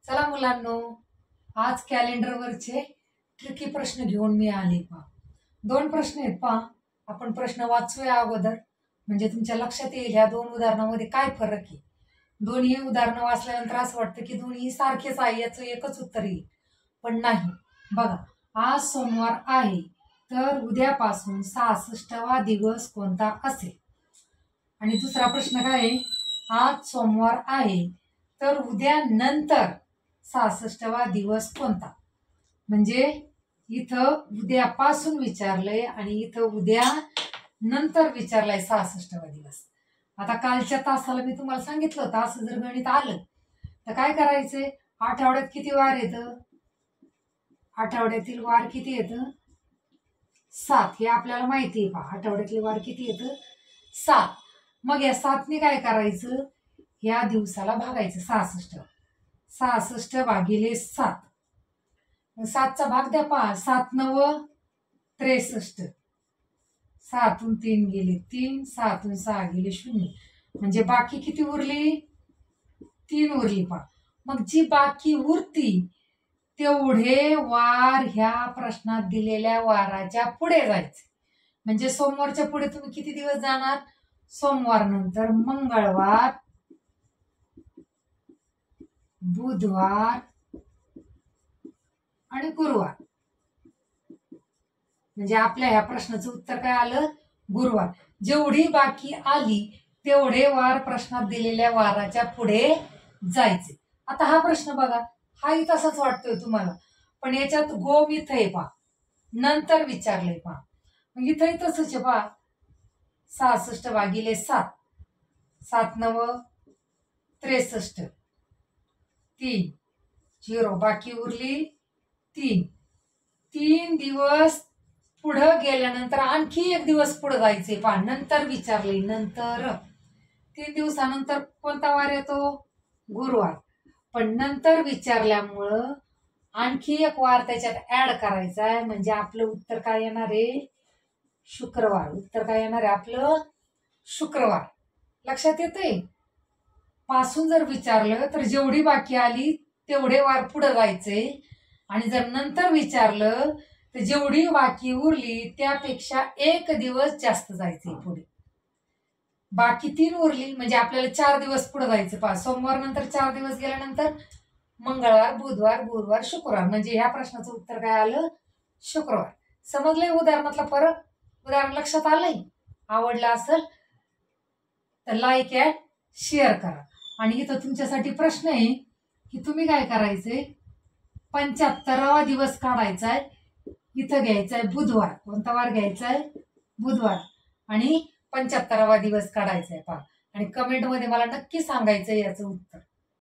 चला मुलांनो, आज कॅलेंडरवरचे ट्रिकी प्रश्न घेऊन मी आले पहा. 2 प्रश्न आहेत पहा. आपण प्रश्न वाचूया अगोदर, म्हणजे तुमच्या लक्षात येईल ह्या 2 उदाहरणामध्ये काय फरक आहे. दोन्ही उदाहरणं वाचल्यानंतर असं वाटतं की दोन्ही सारखेच आहे, याचं एकच उत्तर येईल, पण नाही. बघा, आज सोमवार आहे, तर उद्यापासून 66वा दिवस कोणता असेल? आणि दुसरा प्रश्न काय आहे? आज सोमवार आहे, तर उद्या नंतर 66वा दिवस कोणता? म्हणजे इथं उद्यापासून विचारलंय आणि इथं उद्या नंतर विचारलाय 66वा दिवस. आता कालच्या तासाला मी तुम्हाला सांगितलं होतं, असं जर गणित आलं तर काय करायचंय? आठवड्यात किती वार येतं? आठवड्यातील वार किती येतं? 7. हे आपल्याला माहिती आहे पहा. आठवड्यातले वार किती येतं? 7. मग या 7ने काय करायचं? या दिवसाला भागायचं 66. 66 भागिले 7. 7चा भाग द्या पहा. 7 9 63. 6तून 3 गेले 3, 6तून 6 गेले 0. म्हणजे बाकी किती उरली? 3 उरली पहा. मग जी बाकी उरती तेवढे वार ह्या प्रश्नात दिलेल्या वाराच्या पुढे जायचे. म्हणजे सोमवारच्या पुढे तुम्ही किती दिवस जाणार? सोमवार नंतर मंगळवार, बुधवार आणि गुरुवार. म्हणजे आपल्या ह्या प्रश्नाचं उत्तर काय आलं? गुरुवार. जेवढी बाकी आली तेवढे वार प्रश्नात दिलेल्या वाराच्या पुढे जायचे. आता हा प्रश्न बघा, हाही तसाच वाटतोय तुम्हाला, पण याच्यात गोम इथं आहे पहा, नंतर विचारलंय पहा. मग इथंही तसंच आहे पहा. 66 भागिले 7. 7 9 63. 3 0. बाकी उरली 3. 3 दिवस पुढं गेल्यानंतर आणखी 1 दिवस पुढे जायचे पहा. नंतर विचारले. नंतर 3 दिवसानंतर कोणता वार येतो? गुरुवार. पण नंतर विचारल्यामुळं आणखी 1 वार त्याच्यात ऍड करायचा आहे. म्हणजे आपलं उत्तर काय येणार आहे? शुक्रवार. उत्तर काय येणार आहे आपलं? शुक्रवार. लक्षात येतंय? पासून जर विचारलं तर जेवढी बाकी आली तेवढे वार पुढे जायचे, आणि जर नंतर विचारलं तर जेवढी बाकी उरली त्यापेक्षा 1 दिवस जास्त जायचे पुढे. बाकी 3 उरली म्हणजे आपल्याला 4 दिवस पुढे जायचं पहा. सोमवार नंतर 4 दिवस गेल्यानंतर मंगळवार, बुधवार, गुरुवार, शुक्रवार. म्हणजे ह्या प्रश्नाचं उत्तर काय आलं? शुक्रवार. समजलंय उदाहरणातला फरक? उदाहरण लक्षात आलंय? आवडलं असेल तर लाईक ॲड शेअर करा. आणि इथं तुमच्यासाठी प्रश्न आहे की तुम्ही काय करायचंय? 75वा दिवस काढायचा आहे. इथं घ्यायचा आहे बुधवार. कोणता वार घ्यायचा आहे? बुधवार. आणि 75वा दिवस काढायचा आहे पहा. आणि कमेंटमध्ये मला नक्की सांगायचं याचं उत्तर.